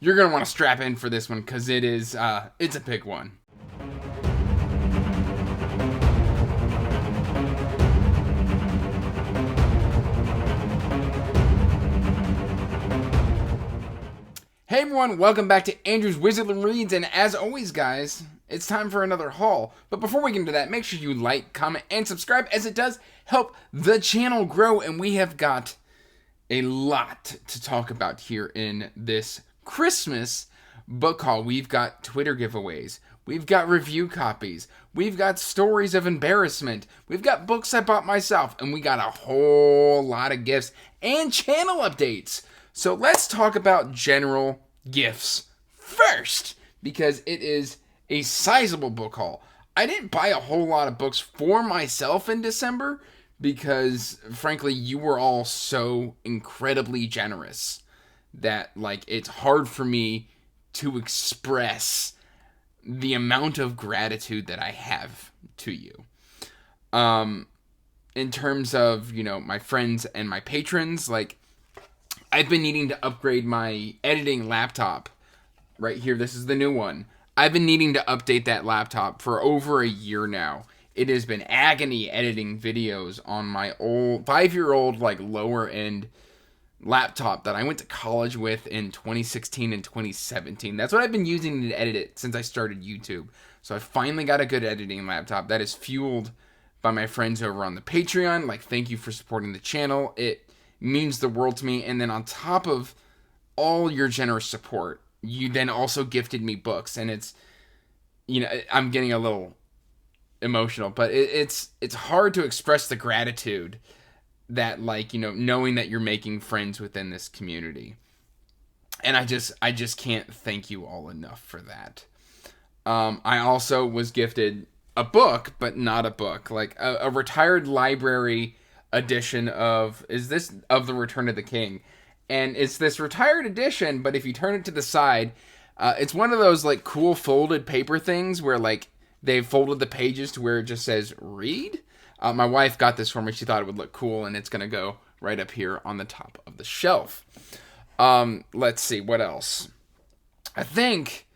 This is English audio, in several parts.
you're going to want to strap in for this one because it's a big one. Hey everyone, welcome back to Andrew's Wizardly Reads, and as always guys, it's time for another haul. But before we get into that, make sure you like, comment, and subscribe, as it does help the channel grow, and we have got a lot to talk about here in this Christmas book haul. We've got Twitter giveaways, we've got review copies, we've got stories of embarrassment, we've got books I bought myself, and we got a whole lot of gifts and channel updates. So let's talk about general gifts first, because it is a sizable book haul. I didn't buy a whole lot of books for myself in December because, frankly, you were all so incredibly generous that, it's hard for me to express the amount of gratitude that I have to you. In terms of, my friends and my patrons, I've been needing to upgrade my editing laptop. Right here, this is the new one. I've been needing to update that laptop for over a year now. It has been agony editing videos on my old 5-year-old, lower end laptop that I went to college with in 2016 and 2017. That's what I've been using to edit it since I started YouTube. So I finally got a good editing laptop that is fueled by my friends over on the Patreon. Thank you for supporting the channel. It means the world to me. And then on top of all your generous support, you then also gifted me books, and it's, I'm getting a little emotional, but it's hard to express the gratitude that, knowing that you're making friends within this community. And I just can't thank you all enough for that. I also was gifted a book, but not a book, a retired library edition of The Return of the King. And it's this retired edition, but if you turn it to the side, it's one of those cool folded paper things where they've folded the pages to where it just says read. My wife got this for me. She thought it would look cool, and it's going to go right up here on the top of the shelf. Let's see, what else? I think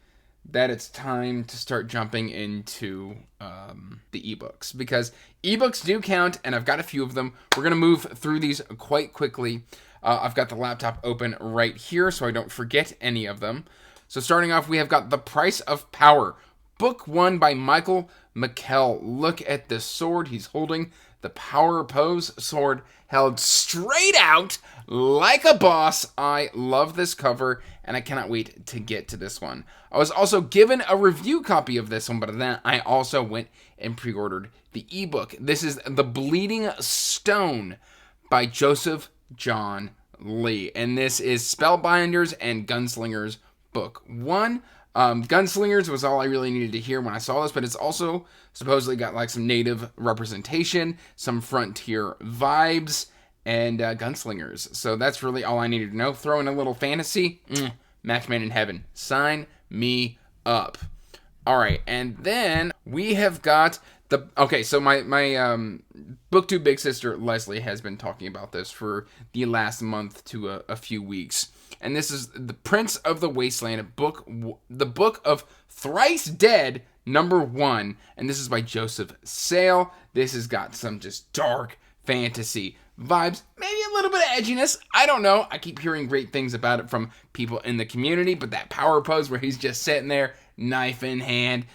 that it's time to start jumping into the ebooks, because ebooks do count, and I've got a few of them. We're going to move through these quite quickly. I've got the laptop open right here so I don't forget any of them. So starting off, we have got The Price of Power, Book 1 by Michael McKell. Look at this sword he's holding. The Power Pose sword held straight out like a boss. I love this cover, and I cannot wait to get to this one. I was also given a review copy of this one, but then I also went and pre-ordered the ebook. This is The Bleeding Stone by Joseph John Lee, and this is Spellbinders and Gunslingers Book 1. Gunslingers was all I really needed to hear when I saw this, but it's also supposedly got some native representation, some frontier vibes, and gunslingers. So that's really all I needed to know. Throw in a little fantasy, match made in heaven. Sign me up. All right, and then we have got so my booktube big sister Leslie has been talking about this for the last month to a few weeks. And this is The Prince of the Wasteland, the book of Thrice Dead, #1. And this is by Joseph Sale. This has got some just dark fantasy vibes, maybe a little bit of edginess. I don't know. I keep hearing great things about it from people in the community, but that power pose where he's just sitting there, knife in hand,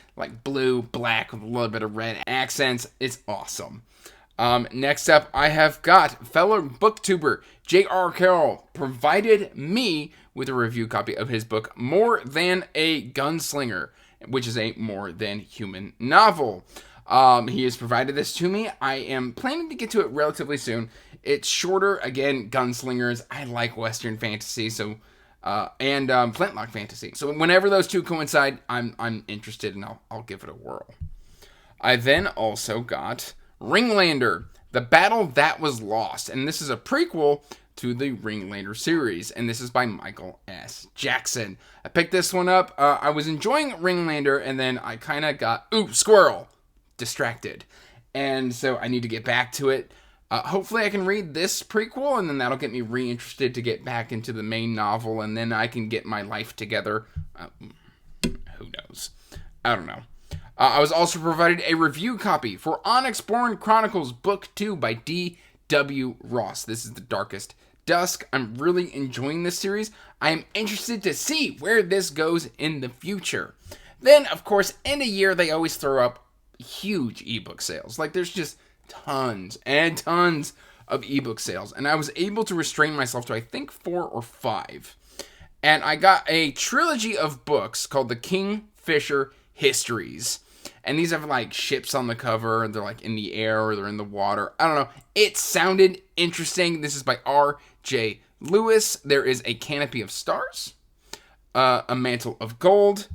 blue, black with a little bit of red accents, it's awesome. Next up, I have got fellow booktuber J.R. Carroll provided me with a review copy of his book More Than a Gunslinger, which is a more than human novel. He has provided this to me. I am planning to get to it relatively soon. It's shorter, again, gunslingers. I like Western fantasy, and flintlock fantasy. So whenever those two coincide, I'm interested, and I'll give it a whirl. I then also got Ringlander, The Battle That Was Lost, and this is a prequel to the Ringlander series, and this is by Michael S. Jackson. I picked this one up. I was enjoying Ringlander, and then I kind of got, squirrel, distracted. And so I need to get back to it. Hopefully I can read this prequel, and then that'll get me reinterested to get back into the main novel, and then I can get my life together. Who knows? I don't know. I was also provided a review copy for Onyx-Born Chronicles Book 2 by D.W. Ross. This is The Darkest Dusk. I'm really enjoying this series. I am interested to see where this goes in the future. Then, of course, in a year, they always throw up huge ebook sales. Like, there's just tons and tons of ebook sales. And I was able to restrain myself to, I think, 4 or 5. And I got a trilogy of books called the Kingfisher Histories. And these have, like, ships on the cover. They're, like, in the air or they're in the water. I don't know. It sounded interesting. This is by R.J. Lewis. There is A Canopy of Stars, A Mantle of Gold,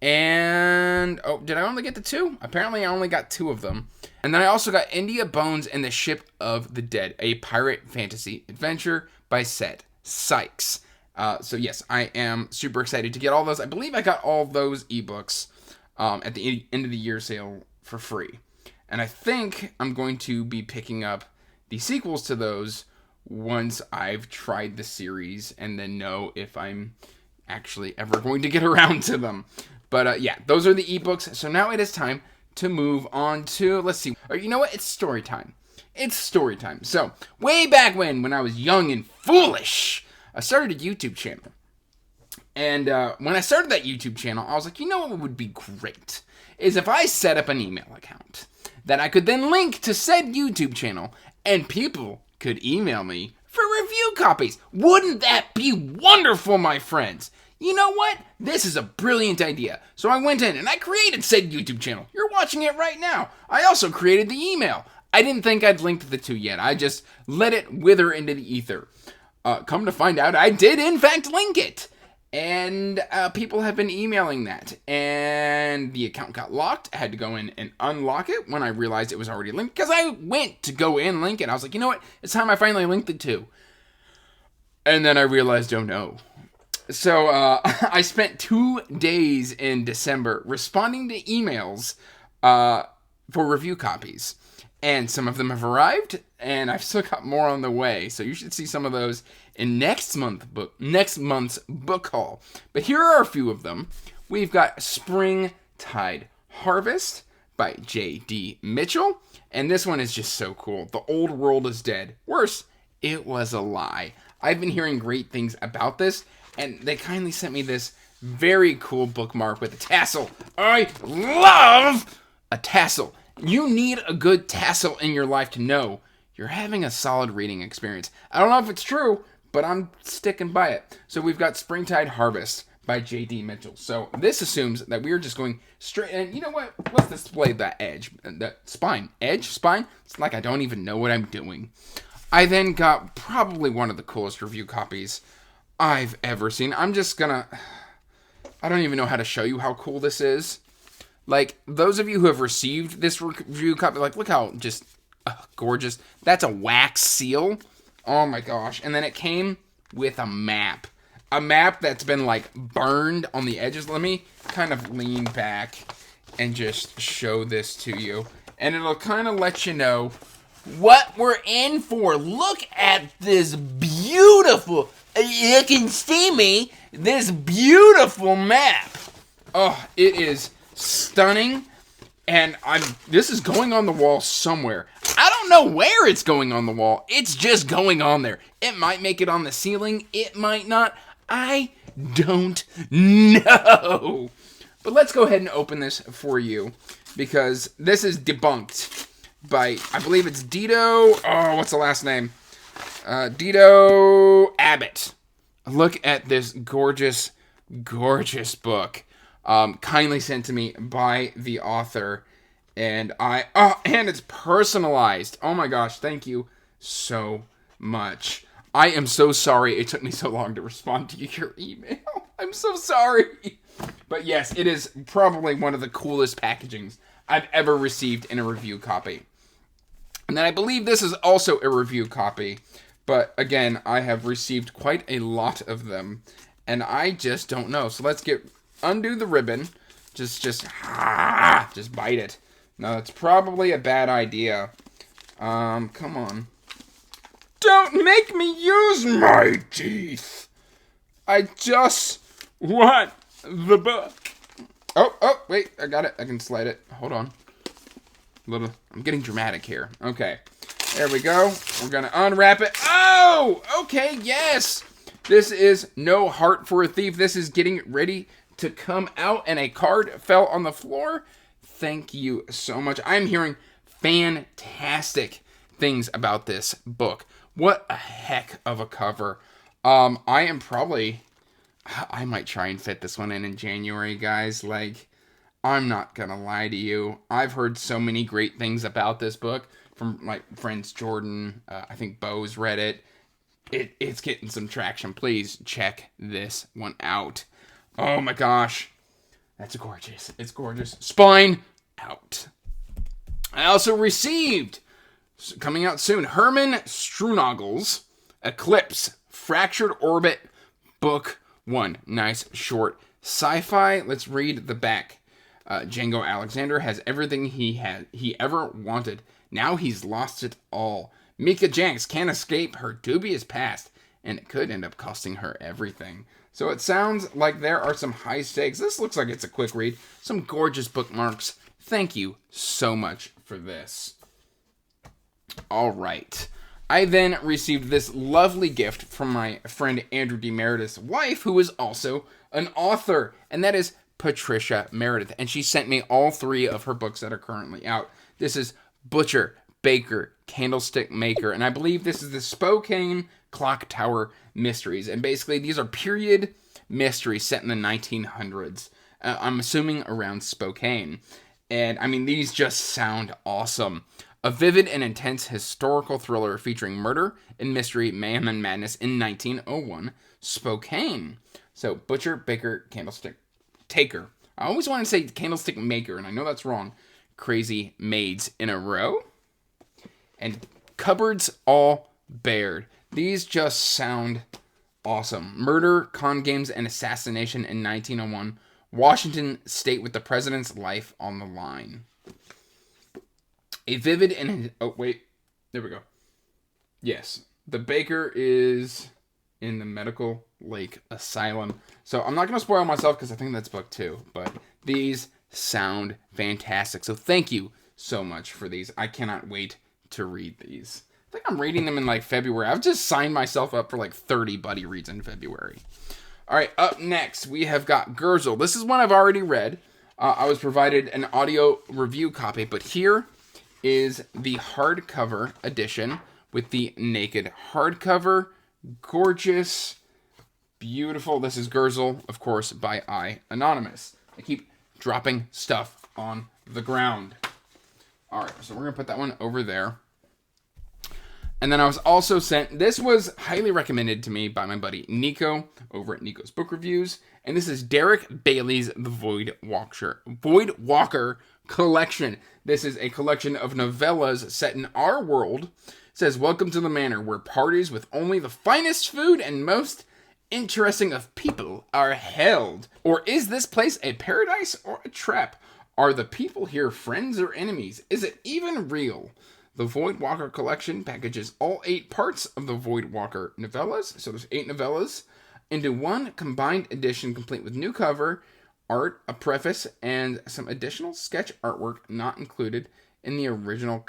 and... oh, did I only get the 2? Apparently I only got 2 of them. And then I also got India Bones and the Ship of the Dead, a pirate fantasy adventure by Seth Sykes. So yes, I am super excited to get all those. I believe I got all those ebooks at the end of the year sale for free. And I think I'm going to be picking up the sequels to those once I've tried the series and then know if I'm actually ever going to get around to them. But yeah, those are the ebooks. So now it is time to move on to, let's see. Or you know what? It's story time. It's story time. So way back when I was young and foolish, I started a YouTube channel. And when I started that YouTube channel, I was like, you know what would be great? Is if I set up an email account that I could then link to said YouTube channel and people could email me for review copies. Wouldn't that be wonderful, my friends? You know what? This is a brilliant idea. So I went in and I created said YouTube channel. You're watching it right now. I also created the email. I didn't think I'd linked the 2 yet. I just let it wither into the ether. Come to find out, I did in fact link it. And people have been emailing that. And the account got locked. I had to go in and unlock it when I realized it was already linked. Because I went to go in and link it. I was like, you know what? It's time I finally linked the 2. And then I realized, oh no. So I spent 2 days in December responding to emails for review copies. And some of them have arrived, and I've still got more on the way. So you should see some of those in next month's book haul. But here are a few of them. We've got Springtide Harvest by J.D. Mitchell. And this one is just so cool. The Old World is Dead. Worse, it was a lie. I've been hearing great things about this, and they kindly sent me this very cool bookmark with a tassel. I love a tassel. You need a good tassel in your life to know you're having a solid reading experience. I don't know if it's true, but I'm sticking by it. So we've got Springtide Harvest by J.D. Mitchell. So this assumes that we're just going straight, and you know what? Let's display that edge, that spine. Edge? Spine? It's like I don't even know what I'm doing. I then got probably one of the coolest review copies I've ever seen. I don't even know how to show you how cool this is. Like, those of you who have received this review copy, like, look how just gorgeous. That's a wax seal. Oh my gosh. And then it came with a map. A map that's been, like, burned on the edges. Let me kind of lean back and just show this to you. And it'll kind of let you know what we're in for. Look at this beautiful, you can see me, this beautiful map. Oh, it is stunning, and this is going on the wall somewhere. I don't know where it's going on the wall. It's just going on there. It might make it on the ceiling. It might not. I don't know. But let's go ahead and open this for you, because this is debunked by, I believe it's Dido. Oh, what's the last name? Dido Abbott. Look at this gorgeous, gorgeous book. Kindly sent to me by the author, and and it's personalized. Oh my gosh, thank you so much. I am so sorry it took me so long to respond to your email. I'm so sorry. But yes, it is probably one of the coolest packagings I've ever received in a review copy. And then I believe this is also a review copy, but again, I have received quite a lot of them, and I just don't know. So let's undo the ribbon. Just bite it. No, that's probably a bad idea. Come on. Don't make me use my teeth. I just want the book. Oh, wait, I got it. I can slide it. Hold on. I'm getting dramatic here. Okay, there we go. We're gonna unwrap it. Oh, okay, yes. This is No Heart for a Thief. This is getting ready to come out, and a card fell on the floor. Thank you so much. I'm hearing fantastic things about this book. What a heck of a cover. I might try and fit this one in January, guys. Like, I'm not gonna lie to you. I've heard so many great things about this book from my friends Jordan. I think Bo's read it. It's getting some traction. Please check this one out. Oh my gosh. That's gorgeous. It's gorgeous. Spine out. I also received, coming out soon, Herman Strunagel's Eclipse Fractured Orbit Book 1. Nice short sci-fi. Let's read the back. Django Alexander has everything he ever wanted. Now he's lost it all. Mika Jenks can't escape her dubious past, and it could end up costing her everything. So it sounds like there are some high stakes. This looks like it's a quick read. Some gorgeous bookmarks. Thank you so much for this. All right. I then received this lovely gift from my friend Andrew D. Meredith's wife, who is also an author, and that is Patricia Meredith. And she sent me all 3 of her books that are currently out. This is Butcher, Baker, Candlestick Maker, and I believe this is the Spokane Clock Tower Mysteries. And basically, these are period mysteries set in the 1900s. I'm assuming around Spokane. And, I mean, these just sound awesome. A vivid and intense historical thriller featuring murder and mystery, mayhem and madness in 1901 Spokane. So, Butcher, Baker, Candlestick Taker. I always want to say Candlestick Maker, and I know that's wrong. Crazy Maids in a Row. And Cupboards All Bared. These just sound awesome. Murder, con games, and assassination in 1901. Washington State with the president's life on the line. A vivid and... Oh, wait. There we go. Yes. The Baker is in the Medical Lake Asylum. So I'm not going to spoil myself because I think that's book 2. But these sound fantastic. So thank you so much for these. I cannot wait to read these. I think I'm reading them in like February. I've just signed myself up for like 30 buddy reads in February. All right, up next we have got Gurzel. This is one I've already read. I was provided an audio review copy, but here is the hardcover edition with the naked hardcover. Gorgeous, beautiful. This is Gurzel, of course, by I Anonymous. I keep dropping stuff on the ground. All right, so we're going to put that one over there. And then I was also sent, this was highly recommended to me by my buddy Nico over at Nico's Book Reviews. And this is Derek Bailey's The Void Walker Collection. This is a collection of novellas set in our world. It says, welcome to the manor where parties with only the finest food and most interesting of people are held. Or is this place a paradise or a trap? Are the people here friends or enemies? Is it even real? The Void Walker Collection packages all 8 parts of the Void Walker novellas, so there's 8 novellas, into one combined edition complete with new cover, art, a preface, and some additional sketch artwork not included in the original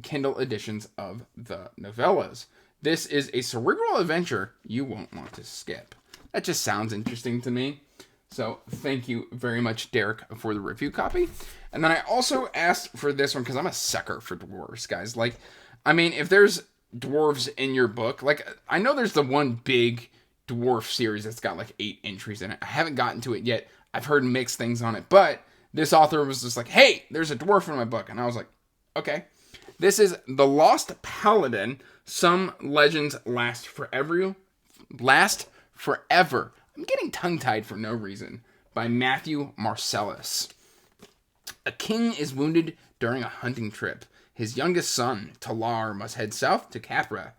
Kindle editions of the novellas. This is a cerebral adventure you won't want to skip. That just sounds interesting to me. So thank you very much, Derek, for the review copy. And then I also asked for this one because I'm a sucker for dwarves, guys. Like, I mean, if there's dwarves in your book, like, I know there's the one big dwarf series that's got like 8 entries in it. I haven't gotten to it yet. I've heard mixed things on it, but this author was just like, hey, there's a dwarf in my book. And I was like, okay. This is The Lost Paladin. Some legends last forever. I'm getting tongue-tied for no reason. By Matthew Marcellus. A king is wounded during a hunting trip. His youngest son, Talar, must head south to Kappa.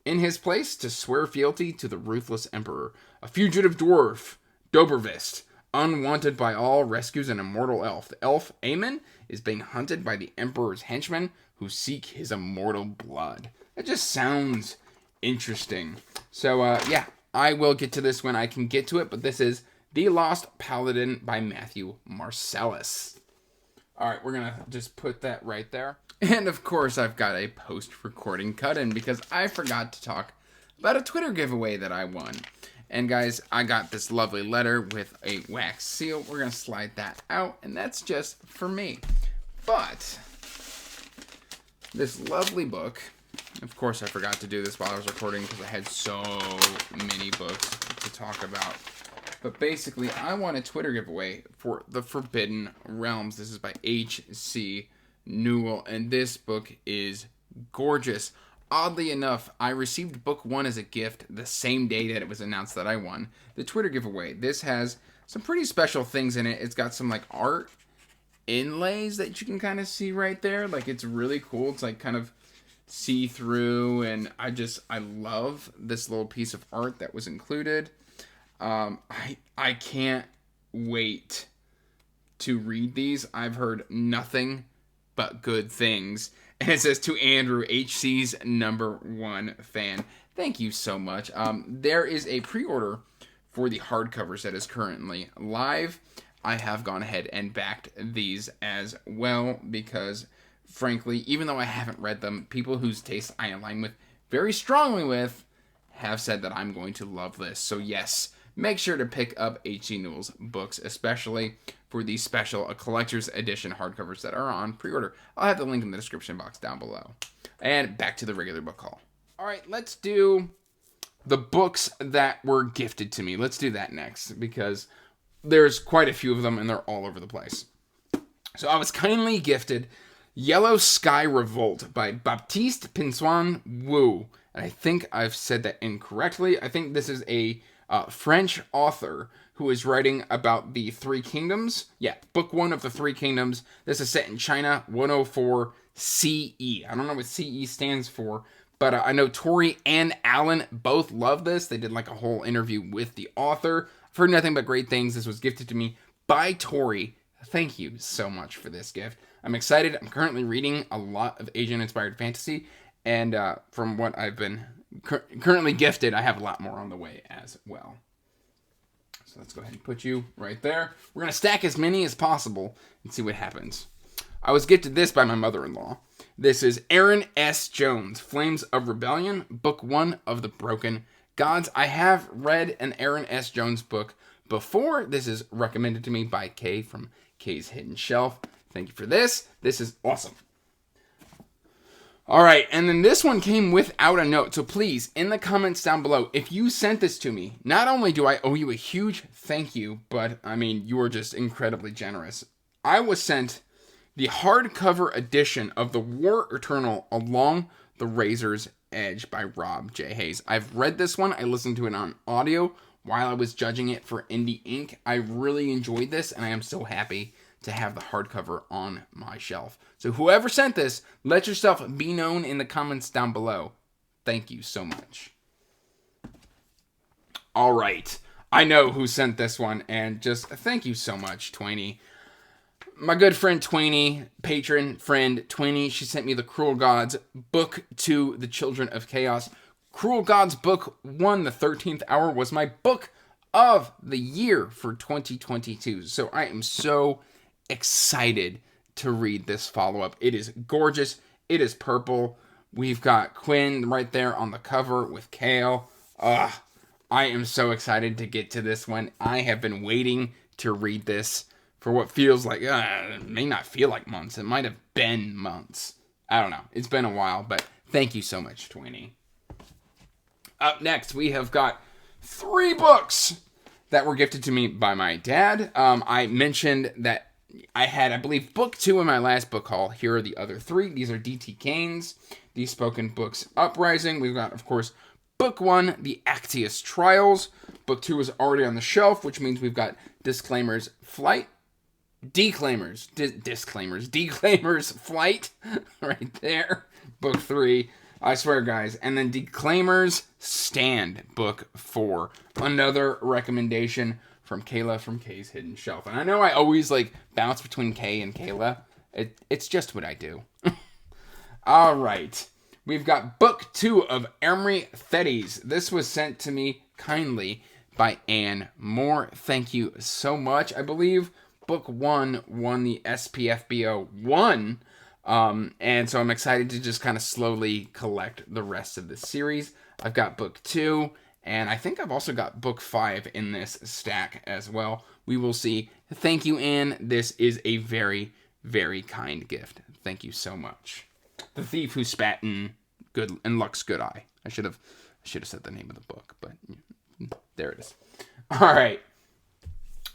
In his place, to swear fealty to the ruthless emperor. A fugitive dwarf, Dobervist, unwanted by all, rescues an immortal elf. The elf, Aemon, is being hunted by the emperor's henchmen who seek his immortal blood. It just sounds interesting. So, yeah, I will get to this when I can get to it, but this is The Lost Paladin by Matthew Marcellus. All right, we're going to just put that right there. And, of course, I've got a post-recording cut-in because I forgot to talk about a Twitter giveaway that I won. And, guys, I got this lovely letter with a wax seal. We're going to slide that out, and that's just for me. But this lovely book, of course, I forgot to do this while I was recording because I had so many books to talk about. But basically, I won a Twitter giveaway for The Forbidden Realms. This is by H.C. NEWELL, and this book is gorgeous. Oddly enough, I received book 1 as a gift the same day that it was announced that I won the Twitter giveaway. This has some pretty special things in it. It's got some like art inlays that you can kind of see right there. Like, it's really cool. It's like kind of see-through, and I love this little piece of art that was included. I can't wait to read these. I've heard nothing but good things. And it says, to Andrew, HC's #1 fan. Thank you so much. There is a pre-order for the hardcovers that is currently live. I have gone ahead and backed these as well because, frankly, even though I haven't read them, people whose tastes I align with very strongly with have said that I'm going to love this. So yes, make sure to pick up H.C. NEWELL's books, especially for these special collector's edition hardcovers that are on pre-order. I'll have the link in the description box down below. And back to the regular book haul. All right, let's do the books that were gifted to me. Let's do that next because there's quite a few of them and they're all over the place. So I was kindly gifted Yellow Sky Revolt by Baptiste Pinsoin Wu. And I think I've said that incorrectly. I think this is a French author who is writing about the Three Kingdoms. Yeah, book 1 of the Three Kingdoms. This is set in China, 104 CE. I don't know what CE stands for, but I know Tori and Alan both love this. They did like a whole interview with the author. I've heard nothing but great things. This was gifted to me by Tori. Thank you so much for this gift. I'm excited. I'm currently reading a lot of Asian-inspired fantasy, and from what I've been currently gifted, I have a lot more on the way as well. So let's go ahead and put you right there. We're going to stack as many as possible and see what happens. I was gifted this by my mother-in-law. This is Aaron S. Jones, Flames of Rebellion, book 1 of the Broken Gods. I have read an Aaron S. Jones book before. This is recommended to me by Kay from Kay's Hidden Shelf. Thank you for this. This is awesome. All right, and then this one came without a note. So please, in the comments down below, if you sent this to me, not only do I owe you a huge thank you, but, I mean, you are just incredibly generous. I was sent the hardcover edition of The War Eternal Along the Razor's Edge by Rob J. Hayes. I've read this one. I listened to it on audio while I was judging it for Indie Ink. I really enjoyed this, and I am so happy to have the hardcover on my shelf. So whoever sent this, let yourself be known in the comments down below. Thank you so much. All right. I know who sent this one, and just thank you so much, Twainy. My good friend Twainy, patron friend Twainy, she sent me the Cruel Gods book 2, The Children of Chaos. Cruel Gods book 1, The 13th Hour, was my book of the year for 2022. So I am so excited to read this follow-up. It is gorgeous. It is purple. We've got Quinn right there on the cover with Kale. I am so excited to get to this one. I have been waiting to read this for what feels like, it may not feel like months. It might have been months. I don't know. It's been a while, but thank you so much, Twainy. Up next, we have got 3 books that were gifted to me by my dad. I mentioned that I had, I believe, book 2 in my last book haul. Here are the other 3. These are D.T. Kane's The Spoken Books Uprising. We've got, of course, book 1, The Actius Trials. Book 2 is already on the shelf, which means we've got Declaimers Flight. Declaimers Flight right there. Book 3. I swear, guys. And then Declaimers Stand, book 4. Another recommendation from Kayla from Kay's Hidden Shelf. And I know I always bounce between Kay and Kayla. It's just what I do. All right. we've got book 2 of Emery Thetis. This was sent to me kindly by Ann Moore. Thank you so much. I believe book 1 won the SPFBO 1. And so I'm excited to just kind of slowly collect the rest of the series. I've got book 2, and I think I've also got book 5 in this stack as well. We will see. Thank you, Anne. This is a very, very kind gift. Thank you so much. The Thief Who Spat in Luck's Good Eye. I should have said the name of the book, but there it is. All right.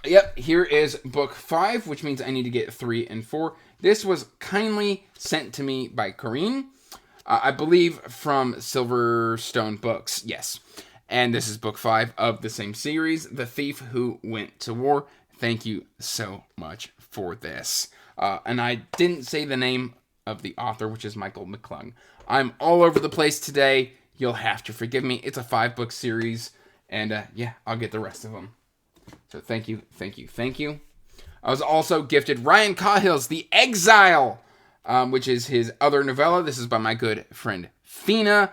Yep, here is book 5, which means I need to get 3 and 4. This was kindly sent to me by Corrine, I believe from Silverstone Books, yes. And this is book 5 of the same series, The Thief Who Went to War. Thank you so much for this. And I didn't say the name of the author, which is Michael McClung. I'm all over the place today. You'll have to forgive me. It's a 5-book series, and yeah, I'll get the rest of them. So thank you, thank you, thank you. I was also gifted Ryan Cahill's The Exile, which is his other novella. This is by my good friend Fina.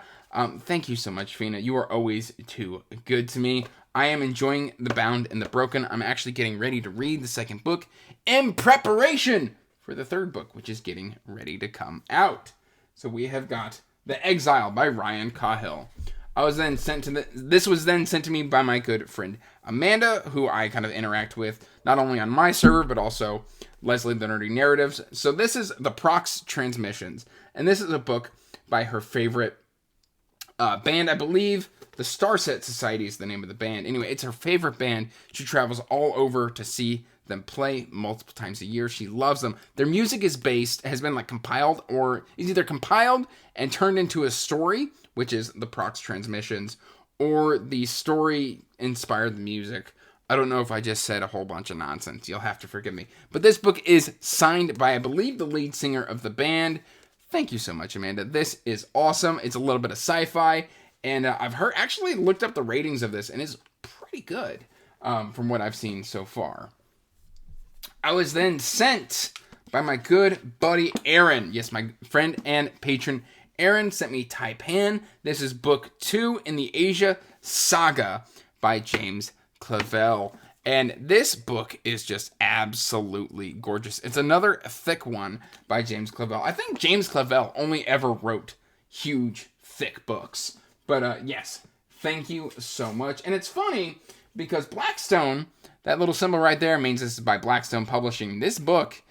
Thank you so much, Fina. You are always too good to me. I am enjoying The Bound and the Broken. I'm actually getting ready to read the second book in preparation for the third book, which is getting ready to come out. So we have got The Exile by Ryan Cahill. This was then sent to me by my good friend Amanda, who I kind of interact with not only on my server, but also Leslie the Nerdy Narratives. So this is The Prox Transmissions, and this is a book by her favorite band, I believe. The Starset Society is the name of the band. Anyway, it's her favorite band. She travels all over to see them play multiple times a year. She loves them. Their music has been like compiled, or is either compiled and turned into a story, which is the Prox Transmissions, or the story inspired the music. I don't know if I just said a whole bunch of nonsense. You'll have to forgive me. But this book is signed by, I believe, the lead singer of the band. Thank you so much, Amanda. This is awesome. It's a little bit of sci-fi, and I've actually looked up the ratings of this, and it's pretty good from what I've seen so far. I was then sent by my good buddy Aaron. Yes, my friend and patron Aaron sent me Taipan. This is book 2 in the Asia Saga by James Clavell. And this book is just absolutely gorgeous. It's another thick one by James Clavell. I think James Clavell only ever wrote huge, thick books. But yes, thank you so much. And it's funny because Blackstone, that little symbol right there means this is by Blackstone Publishing. This book,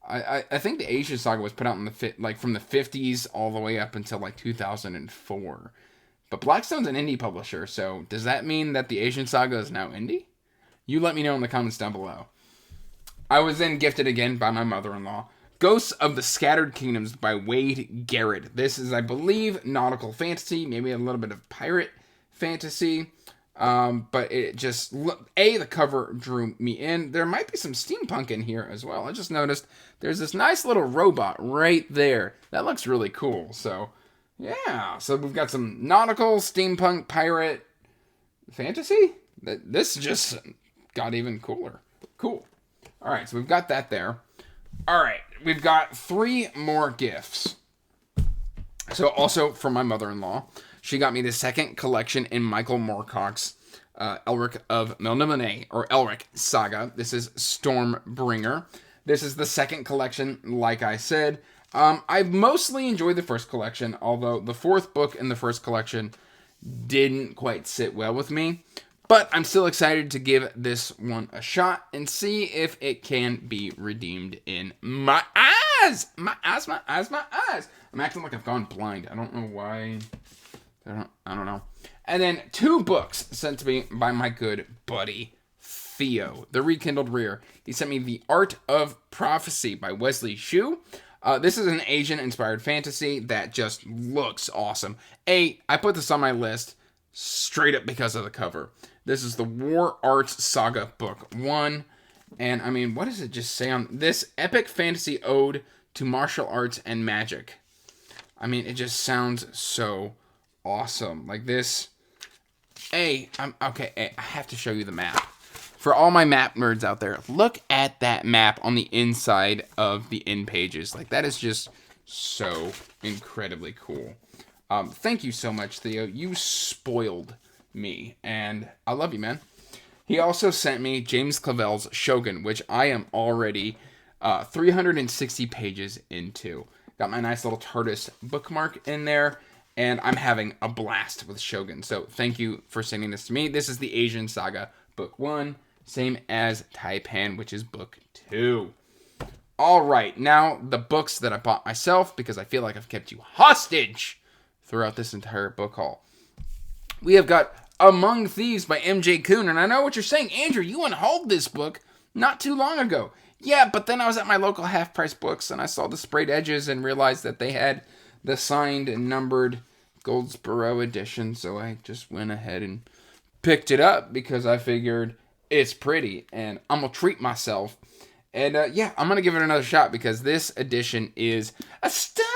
I think the Asia Saga was put out in from the 50s all the way up until like 2004. But Blackstone's an indie publisher, so does that mean that the Asian Saga is now indie? You let me know in the comments down below. I was then gifted again by my mother-in-law, Ghosts of the Scattered Kingdoms by Wade Garrett. This is, I believe, nautical fantasy, maybe a little bit of pirate fantasy. But it just, the cover drew me in. There might be some steampunk in here as well. I just noticed there's this nice little robot right there. That looks really cool. So, yeah. So we've got some nautical, steampunk, pirate fantasy. This just got even cooler. Cool. All right, so we've got that there. All right, we've got 3 more gifts. So also from my mother-in-law. She got me the second collection in Michael Moorcock's Elric of Melniboné, or Elric saga. This is Stormbringer. This is the second collection, like I said. I've mostly enjoyed the first collection, although the 4th book in the first collection didn't quite sit well with me. But I'm still excited to give this one a shot and see if it can be redeemed in my eyes. My eyes. I'm acting like I've gone blind. I don't know why. I don't know. And then 2 books sent to me by my good buddy Theo, The Rekindled Rear. He sent me The Art of Prophecy by Wesley Shue. This is an Asian-inspired fantasy that just looks awesome. I put this on my list straight up because of the cover. This is the War Arts Saga Book 1. And, I mean, what does it just say on this? Epic fantasy ode to martial arts and magic. I mean, it just sounds so awesome. Like this. I have to show you the map. For all my map nerds out there, look at that map on the inside of the end pages. Like, that is just so incredibly cool. Thank you so much, Theo. You spoiled me, and I love you, man. He also sent me James Clavell's Shogun, which I am already 360 pages into. Got my nice little TARDIS bookmark in there, and I'm having a blast with Shogun. So thank you for sending this to me. This is the Asian Saga, book 1, same as Taipan, which is book 2. All right, now the books that I bought myself, because I feel like I've kept you hostage throughout this entire book haul. We have got Among Thieves by M.J. Kuhn, and I know what you're saying, Andrew, you unhauled this book not too long ago. Yeah, but then I was at my local half-price books, and I saw the sprayed edges and realized that they had the signed and numbered Goldsboro edition, so I just went ahead and picked it up because I figured it's pretty, and I'm going to treat myself. And yeah, I'm going to give it another shot because this edition is stunning.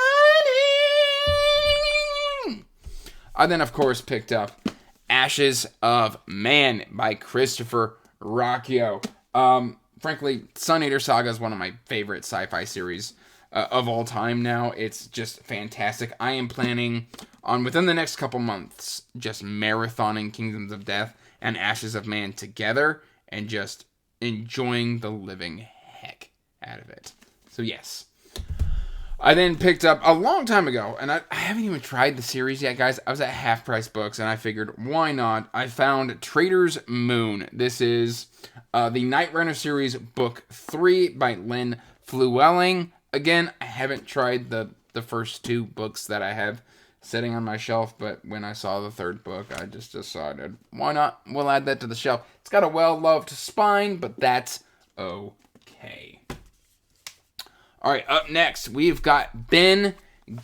I then, of course, picked up Ashes of Man by Christopher Rocchio. Frankly, Sun Eater Saga is one of my favorite sci-fi series of all time now. It's just fantastic. I am planning on, within the next couple months, just marathoning Kingdoms of Death and Ashes of Man together and just enjoying the living heck out of it. So yes. I then picked up a long time ago, and I haven't even tried the series yet, guys. I was at Half Price Books, and I figured, why not? I found Trader's Moon. This is the Night Runner series, book 3 by Lynn Flewelling. Again, I haven't tried the first 2 books that I have sitting on my shelf, but when I saw the 3rd book, I just decided, why not? We'll add that to the shelf. It's got a well-loved spine, but that's okay. All right, up next, we've got Ben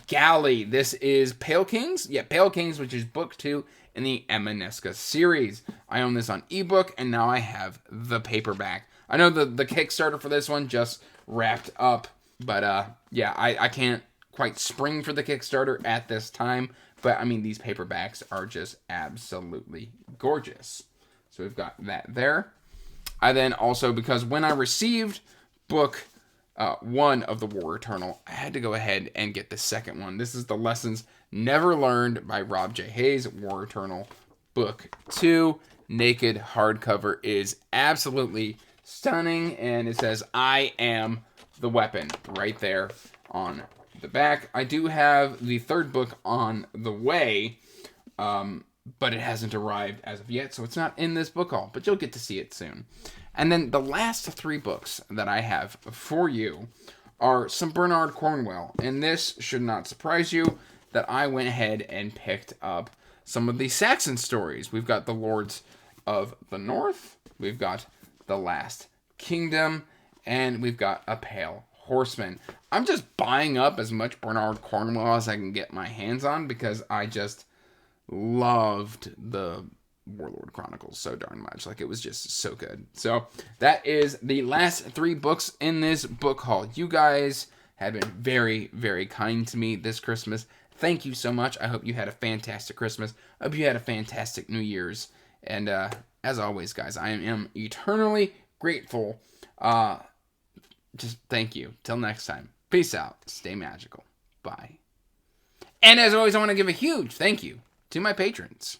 Galley. This is Pale Kings. Yeah, Pale Kings, which is book 2 in the Emaneska series. I own this on ebook, and now I have the paperback. I know the Kickstarter for this one just wrapped up, but yeah, I can't quite spring for the Kickstarter at this time, but I mean, these paperbacks are just absolutely gorgeous. So we've got that there. I then also, because when I received book 1 of The War Eternal, I had to go ahead and get the second one. This is The Lessons Never Learned by Rob J. Hayes, War Eternal, book 2. Naked hardcover is absolutely stunning, and it says, I am the weapon, right there on the back. I do have the 3rd book on the way, but it hasn't arrived as of yet, so it's not in this book haul, but you'll get to see it soon. And then the last 3 books that I have for you are some Bernard Cornwell. And this should not surprise you that I went ahead and picked up some of the Saxon stories. We've got The Lords of the North, we've got The Last Kingdom, and we've got A Pale Horseman. I'm just buying up as much Bernard Cornwell as I can get my hands on because I just loved the Warlord Chronicles so darn much. Like, it was just so good. So that is the last 3 books in this book haul. You guys have been very, very kind to me this Christmas. Thank you so much. I hope you had a fantastic Christmas. I hope you had a fantastic New Year's. And as always, guys, I am eternally grateful. Just thank you. Till next time. Peace out. Stay magical. Bye. And as always, I want to give a huge thank you to my patrons.